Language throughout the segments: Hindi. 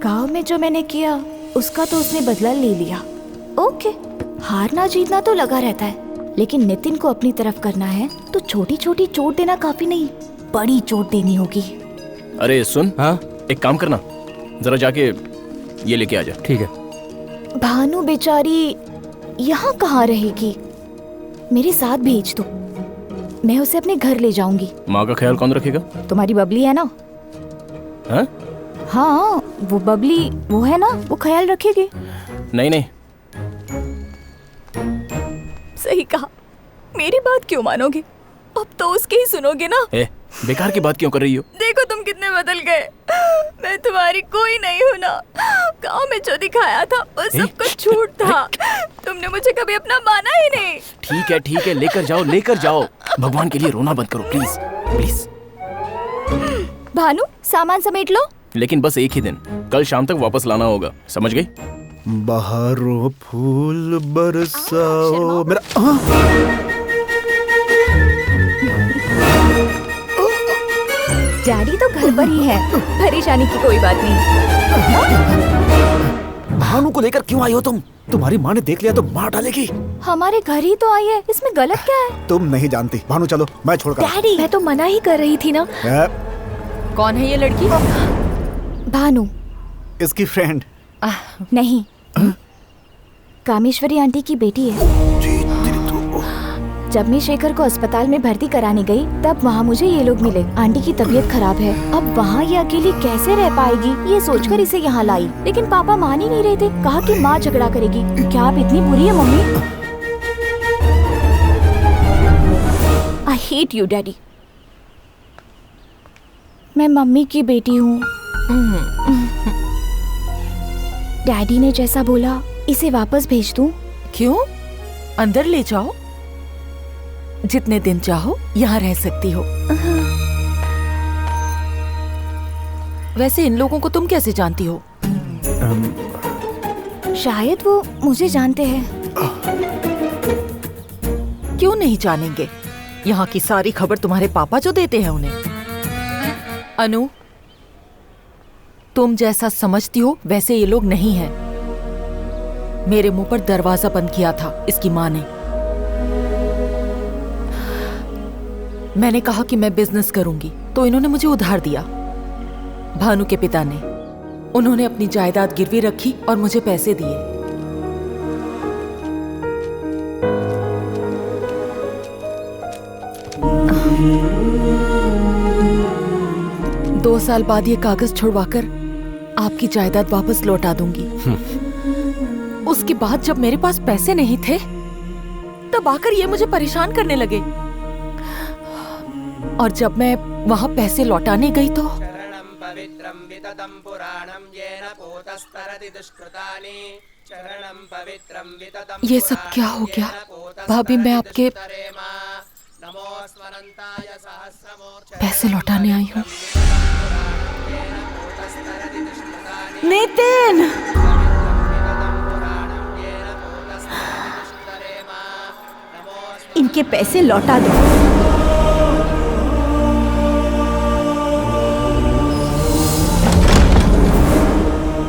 गांव में जो मैंने किया उसका तो उसने बदला ले लिया। ओके, हारना जीतना तो लगा रहता है, लेकिन नितिन को अपनी तरफ करना है तो छोटी छोटी चोट देना काफी नहीं, बड़ी चोट देनी होगी। अरे सुन, हाँ एक काम करना, जरा जाके ये लेके आ जा। ठीक है। भानु बेचारी यहाँ कहाँ रहेगी? मेरे साथ भेज दो, मैं उसे अपने घर ले जाऊंगी। माँ का ख्याल कौन रखेगा? तुम्हारी बबली है ना? हाँ हाँ, वो बबली वो है ना, वो ख्याल रखेगी। नहीं नहीं, सही कहा। मेरी बात क्यों मानोगे? अब तो उसकी ही सुनोगे ना। बेकार की बात क्यों कर रही हो? देखो तुम कितने बदल गए। मैं तुम्हारी कोई नहीं हूँ ना। गाँव में जो दिखाया था वो सब कुछ झूठ था। तुमने मुझे कभी अपना माना ही नहीं। ठीक है, लेकर जाओ लेकर जाओ। भगवान के लिए रोना बंद करो प्लीज प्लीज। भानु, सामान समेट लो। लेकिन बस एक ही दिन, कल शाम तक वापस लाना होगा, समझ गई? बहारो फूल बरसाओ मेरा। डैडी तो घर पर ही है, परेशानी की कोई बात नहीं। भानु को लेकर क्यों आई हो तुम? तुम्हारी माँ ने देख लिया तो मार डालेगी। हमारे घर ही तो आई है, इसमें गलत क्या है? तुम नहीं जानती। भानु चलो, मैं छोड़कर। डैडी, मैं तो मना ही कर रही थी ना। कौन है ये लड़की? भानु। इसकी फ्रेंड। नहीं, कामेश्वरी आंटी की बेटी है। जब मैं शेखर को अस्पताल में भर्ती कराने गई तब वहाँ मुझे ये लोग मिले। आंटी की तबीयत खराब है, अब वहाँ ये अकेली कैसे रह पाएगी, ये सोचकर इसे यहाँ लाई। लेकिन पापा मान ही नहीं रहे थे, कहा कि माँ झगड़ा करेगी। क्या आप इतनी बुरी है mummy? I hate you daddy. मैं मम्मी की बेटी हूँ। डैडी ने जैसा बोला इसे वापस भेज दूँ। क्यों? अंदर ले जाओ, जितने दिन चाहो यहाँ रह सकती हो। वैसे इन लोगों को तुम कैसे जानती हो? शायद वो मुझे जानते हैं। क्यों नहीं जानेंगे? यहाँ की सारी खबर तुम्हारे पापा जो देते हैं उन्हें। अनु, तुम जैसा समझती हो वैसे ये लोग नहीं हैं। मेरे मुंह पर दरवाजा बंद किया था इसकी माँ ने। मैंने कहा कि मैं बिजनेस करूंगी तो इन्होंने मुझे उधार दिया। भानु के पिता ने, उन्होंने अपनी जायदाद गिरवी रखी और मुझे पैसे दिए। दो साल बाद ये कागज छुड़वाकर आपकी जायदाद वापस लौटा दूंगी। उसके बाद जब मेरे पास पैसे नहीं थे तब आकर ये मुझे परेशान करने लगे, और जब मैं वहाँ पैसे लौटाने गई तो ये सब क्या हो गया? भाभी, मैं आपके पैसे लौटाने आई हूँ। नितिन! इनके पैसे लौटा दो।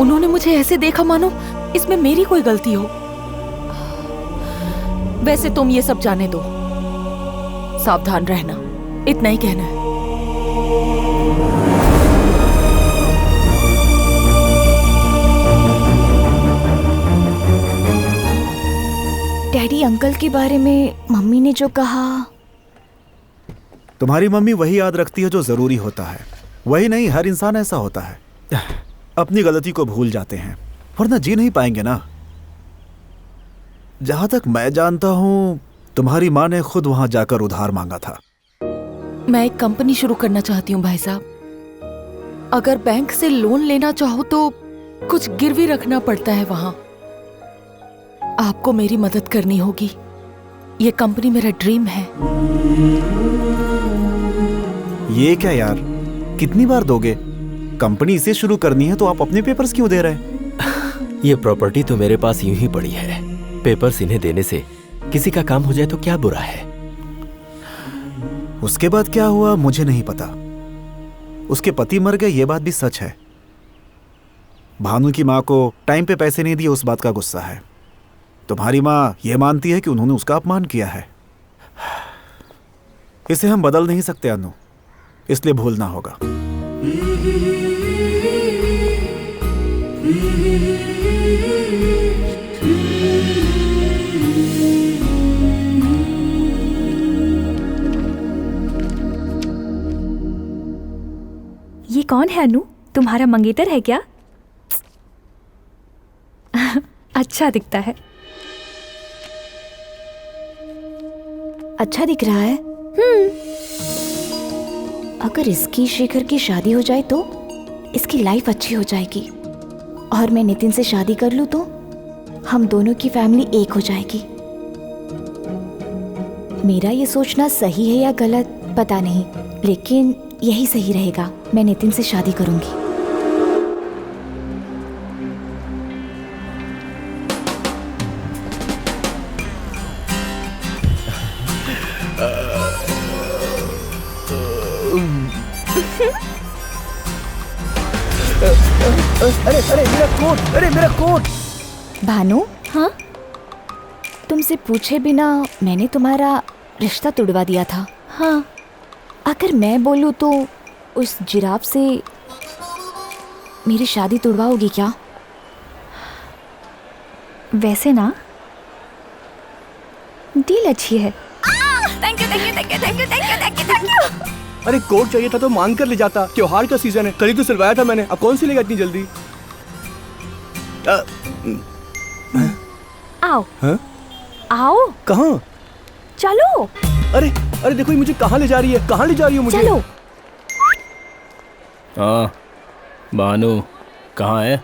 उन्होंने मुझे ऐसे देखा मानो इसमें मेरी कोई गलती हो। वैसे तुम ये सब जाने दो, सावधान रहना, इतना ही कहना है। डैडी, अंकल के बारे में मम्मी ने जो कहा। तुम्हारी मम्मी वही याद रखती है जो जरूरी होता है। वही नहीं, हर इंसान ऐसा होता है, अपनी गलती को भूल जाते हैं, वरना जी नहीं पाएंगे ना। जहां तक मैं जानता हूं तुम्हारी माँ ने खुद वहां जाकर उधार मांगा था। मैं एक कंपनी शुरू करना चाहती हूँ भाई साहब। अगर बैंक से लोन लेना चाहो तो कुछ गिरवी रखना पड़ता है वहां। आपको मेरी मदद करनी होगी। ये कंपनी मेरा ड्रीम है। ये क्या यार, कितनी बार दोगे? कंपनी इसे शुरू करनी है तो आप अपने पेपर्स क्यों दे रहे हैं? ये प्रॉपर्टी तो मेरे पास यूं ही पड़ी है, पेपर्स इन्हें देने से किसी का काम हो जाए तो क्या बुरा है। उसके बाद क्या हुआ मुझे नहीं पता। उसके पति मर गए, ये बात भी सच है। भानु की माँ को टाइम पे पैसे नहीं दिए उस बात का गुस्सा है। तुम्हारी माँ ये मानती है कि उन्होंने उसका अपमान किया है। इसे हम बदल नहीं सकते अनु, इसलिए भूलना होगा। ये कौन है अनु? तुम्हारा मंगेतर है क्या? अच्छा दिखता है। अच्छा दिख रहा है। अगर इसकी शेखर की शादी हो जाए तो इसकी लाइफ अच्छी हो जाएगी, और मैं नितिन से शादी कर लूं तो हम दोनों की फैमिली एक हो जाएगी। मेरा ये सोचना सही है या गलत पता नहीं, लेकिन यही सही रहेगा। मैं नितिन से शादी करूंगी। अरे मेरा कोट, अरे मेरा कोट। भानु, हाँ? तुमसे पूछे बिना मैंने तुम्हारा रिश्ता तुड़वा दिया था। हाँ। अगर मैं बोलूं तो उस जिराफ से मेरी शादी तुड़वाओगी क्या? वैसे ना, डील अच्छी है। Thank you thank you thank you thank you thank you thank you thank you. अरे कोट चाहिए था तो मांग कर ले जाता। त्योहार का सीजन है, कल ही तो सिलवाया था मैंने, अब कौन सी लेगा इतनी जल्दी? आओ। हाँ? आओ। कहाँ? चलो। अरे अरे देखो ये मुझे कहाँ ले जा रही है, कहाँ ले जा रही है मुझे? चलो। हाँ भानु कहाँ है?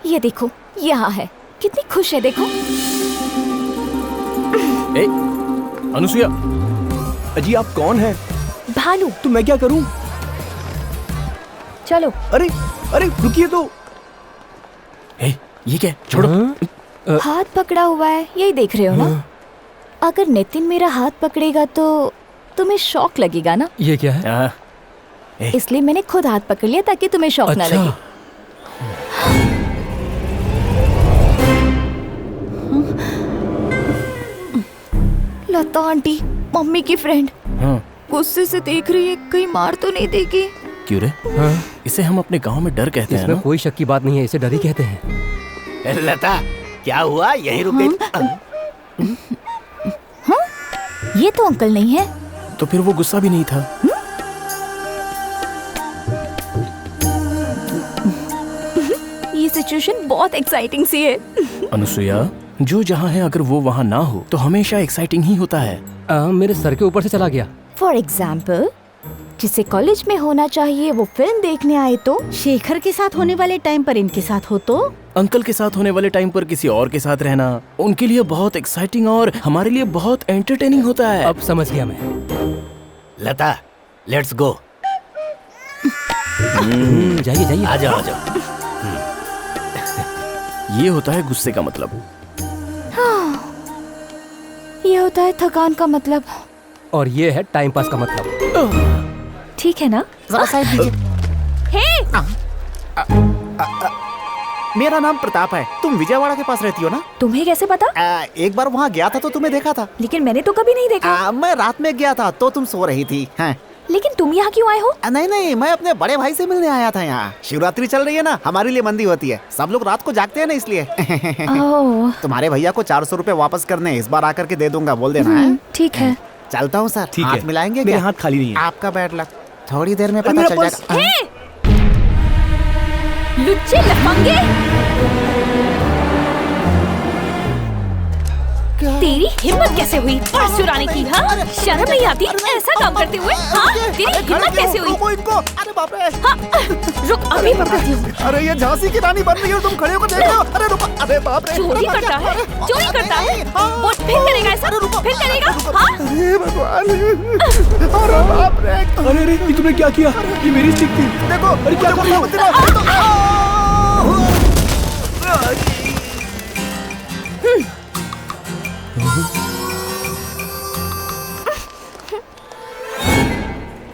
ये देखो यहाँ है। कितनी खुश है देखो। ए, अनुसुया, अजी आप कौन हैं? भानु। तो मैं क्या करूं? चलो। अरे अरे रुकिए तो। ए, ये क्या? छोड़ो। हाथ पकड़ा हुआ है, यही देख रहे हो ना? अगर नितिन मेरा हाथ पकड़ेगा तो तुम्हें शौक लगेगा ना? ये क्या है? इसलिए मैंने खुद हाथ पकड़ लिया ताकि तुम्हें शौक ना लगे। लता आंटी, मम्मी की फ्रेंड, गुस्से से देख रही है, कहीं मार तो नहीं देगी? क्यों रे? इसे हम अपने गांव में डर कहते हैं ना? इसमें कोई शक की बात नहीं है, इसे डर ही कहते हैं। लता क्या हुआ, यहीं रुक गई? हाँ? ये तो अंकल नहीं है। तो फिर वो गुस्सा भी नहीं था। ये सिचुएशन बहुत एक्साइटिंग सी है। अनुसुया, जो जहाँ है अगर वो वहाँ ना हो तो हमेशा एक्साइटिंग ही होता है। मेरे सर के ऊपर से चला गया। फॉर एग्जाम्पल, जिसे कॉलेज में होना चाहिए वो फिल्म देखने आए तो, शेखर के साथ होने वाले टाइम पर इनके साथ हो तो, अंकल के साथ होने वाले टाइम पर किसी और के साथ रहना उनके लिए बहुत एक्साइटिंग और हमारे लिए बहुत एंटरटेनिंग होता है। अब समझ गया मैं। लता लेट्स गो। जाइए जाइए। आ जाओ आ जाओ। ये होता है गुस्से का मतलब। ये होता है थकान का मतलब। और ये है टाइम पास का मतलब। ठीक है ना? जरा साइड दीजिए। मेरा नाम प्रताप है। तुम विजयवाड़ा के पास रहती हो ना? तुम्हें कैसे पता? एक बार वहाँ गया था तो तुम्हें देखा था। लेकिन मैंने तो कभी नहीं देखा। मैं रात में गया था तो तुम सो रही थी। हाँ। लेकिन तुम यहाँ क्यों आए हो? नहीं नहीं, मैं अपने बड़े भाई से मिलने आया था यहाँ। शिवरात्रि चल रही है ना, हमारे लिए मंदी होती है, सब लोग रात को जागते हैं ना इसलिए। ओह, तुम्हारे भैया को 400 रुपए वापस करने, इस बार आकर के दे दूंगा, बोल देना है। ठीक है। चलता हूँ सर। ठीक है। हाथ मिलाएंगे मेरे क्या? हाथ खाली नहीं है। आपका बैड लक, थोड़ी देर में अरे पता मेरा चल पर्स। जाएगा। लुच्चे लफंगे, तेरी हिम्मत कैसे हुई पर्स चुराने की? हाँ, शर्म नहीं आती ऐसा काम करते हुए? हाँ, तेरी हिम्मत कैसे हुई? रोको इनको। अरे बाप रे। हाँ, रुक, अभी पकड़ती हूँ। अरे ये झांसी की रानी बन रही है, तुम खड़े होकर देख रहे हो। अरे रुको। अरे बाप रे। चोरी करता है, चोरी करता है। वो फिर करेगा ऐसा? फिर करेगा? हाँ? हे भगवान। अरे बाप रे। अरे अरे ये तुमने क्या किया? ये मेरी स्टिक थी। देखो। अरे क्या कर रही हो?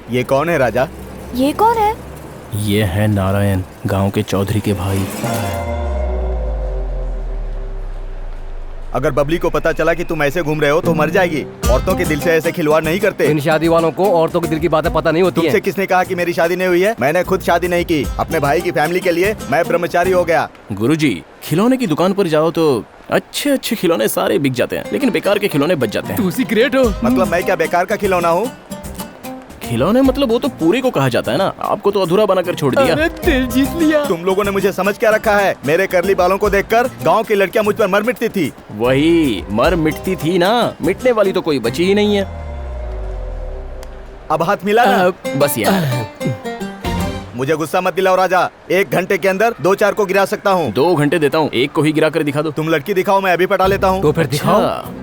ये कौन है राजा? ये कौन है? ये है नारायण, गांव के चौधरी के भाई। अगर बबली को पता चला कि तुम ऐसे घूम रहे हो तो मर जाएगी। औरतों के दिल से ऐसे खिलवाड़ नहीं करते। इन शादी वालों को औरतों के दिल की बातें पता नहीं होती तुमसे हैं। किसने कहा कि मेरी शादी नहीं हुई है? मैंने खुद शादी नहीं की। अपने भाई की फैमिली के लिए मैं ब्रह्मचारी हो गया। गुरुजी, खिलौने की दुकान पर जाओ तो अच्छे अच्छे खिलौने सारे बिक जाते हैं, लेकिन बेकार के खिलौने बच जाते हैं। तू सीक्रेट हो। मतलब मैं क्या बेकार का खिलौना हूँ? खिलौने मतलब वो तो पूरे को कहा जाता है ना, आपको तो अधूरा बनाकर छोड़ दिया। अरे दिल जीत लिया। तुम लोगों ने मुझे समझ क्या रखा है? मेरे करली बालों को देखकर गांव की लड़कियां मुझ पर मर मिटती थी। वही मर मिटती थी ना, मिटने वाली तो कोई बची ही नहीं है। अब हाथ मिला ना? बस यार। मुझे गुस्सा मत दिलाओ राजा। 1 घंटे के अंदर 2-4 को गिरा सकता हूँ। 2 घंटे देता हूँ, एक को ही गिरा कर दिखा दो। तुम लड़की दिखाओ, मैं अभी पटा लेता हूँ। तो फिर दिखाओ। अच्छा।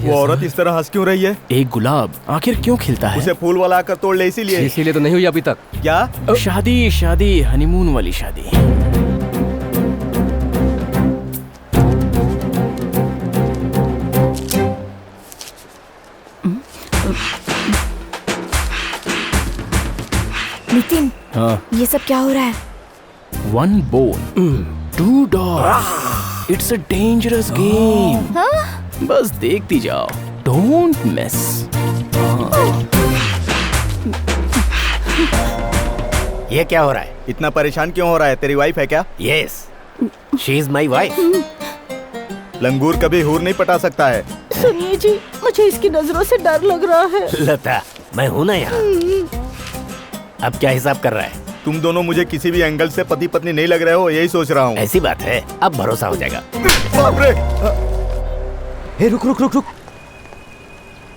वो औरत इस तरह हंस क्यों रही है? एक गुलाब आखिर क्यों खिलता है? उसे फूल वाला आकर तोड़ ले इसीलिए। इसीलिए तो नहीं हुई अभी तक। क्या? शादी शादी हनीमून वाली शादी। नितिन, हाँ। ये सब क्या हो रहा है? 1 bone 2 dogs, it's a dangerous game. बस देखती जाओ, डोंट मिस। ये क्या हो रहा है? इतना परेशान क्यों हो रहा है? तेरी वाइफ है क्या? Yes, she is my wife. लंगूर कभी हूर नहीं पटा सकता है। सुनिए जी, मुझे इसकी नजरों से डर लग रहा है। लता, मैं हूँ ना यहाँ। अब क्या हिसाब कर रहा है? तुम दोनों मुझे किसी भी एंगल से पति पत्नी नहीं लग रहे हो, यही सोच रहा हूँ। ऐसी बात है, अब भरोसा हो जाएगा। बाप रे! हे रुक रुक रुक रुक।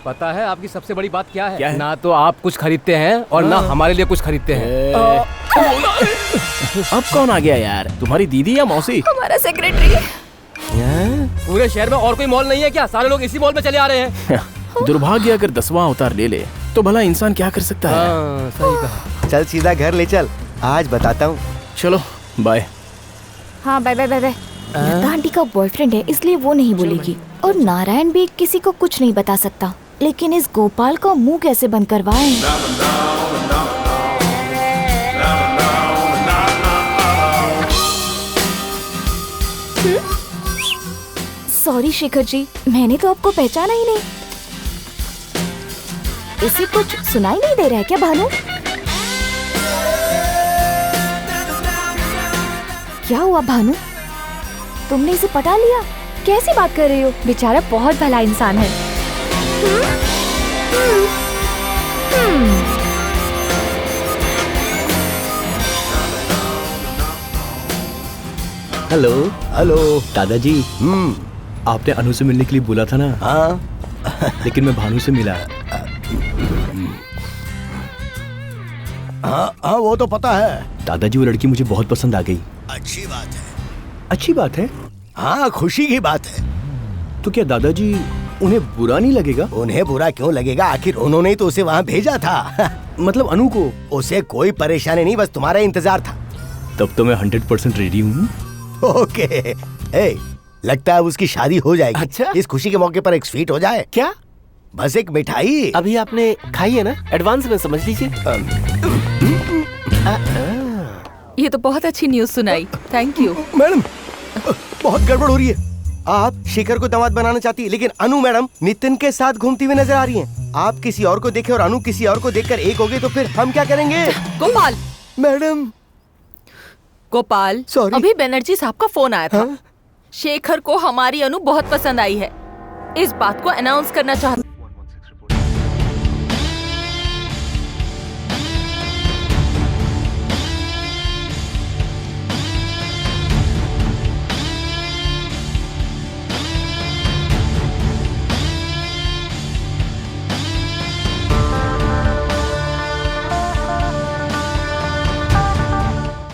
पता है आपकी सबसे बड़ी बात क्या है? क्या है? ना तो आप कुछ खरीदते हैं और ना हमारे लिए कुछ खरीदते हैं। अब कौन आ गया यार? तुम्हारी दीदी या मौसी? हमारा सेक्रेटरी। पूरे शहर में और कोई मॉल नहीं है क्या? सारे लोग इसी मॉल में चले आ रहे हैं। दुर्भाग्य अगर 10वां अवतार ले ले तो भला इंसान क्या कर सकता है? हाँ, सही कहा। चल सीधा घर ले चल, आज बताता हूँ। चलो बाय। हाँ बाय बाय बाय बाय। लता आंटी का बॉयफ्रेंड है इसलिए वो नहीं बोलेगी, और नारायण भी किसी को कुछ नहीं बता सकता, लेकिन इस गोपाल का मुंह कैसे बंद करवाएं? सॉरी शेखर जी, मैंने तो आपको पहचाना ही नहीं। इसे कुछ सुनाई नहीं दे रहा है क्या भानु? क्या हुआ भानु? तुमने इसे पटा लिया? कैसी बात कर रही हो? बेचारा बहुत भला इंसान है। Hello hello. दादाजी, आपने अनु से मिलने के लिए बोला था ना? हाँ लेकिन मैं भानु से मिला। हाँ, वो तो पता है। दादाजी, वो लड़की मुझे बहुत पसंद आ गई। अच्छी बात है। अच्छी बात है? हाँ, खुशी की बात है। तो क्या दादाजी उन्हें बुरा नहीं लगेगा? उन्हें बुरा क्यों लगेगा? आखिर उन्होंने ही तो उसे वहाँ भेजा था। मतलब अनु को? उसे कोई परेशानी नहीं, बस तुम्हारा इंतजार था। तब तो मैं 100% रेडी हूँ। ओके। ए, लगता है उसकी शादी हो जाएगी। अच्छा? इस खुशी के मौके पर एक स्वीट हो जाए। क्या? बस एक मिठाई। अभी आपने खाई है ना? एडवांस में समझ लीजिए। ये तो बहुत अच्छी न्यूज़ सुनाई, थैंक यू। मैडम, बहुत गड़बड़ हो रही है। आप शेखर को दामाद बनाना चाहती है, लेकिन अनु मैडम नितिन के साथ घूमती हुई नजर आ रही हैं। आप किसी और को देखे और अनु किसी और को देखकर एक हो गए तो फिर हम क्या करेंगे? Gopal, madam Gopal, Sorry। अभी बनर्जी साहब का फोन आया था। हाँ? शेखर को हमारी अनु बहुत पसंद आई है, इस बात को अनाउंस करना चाहता।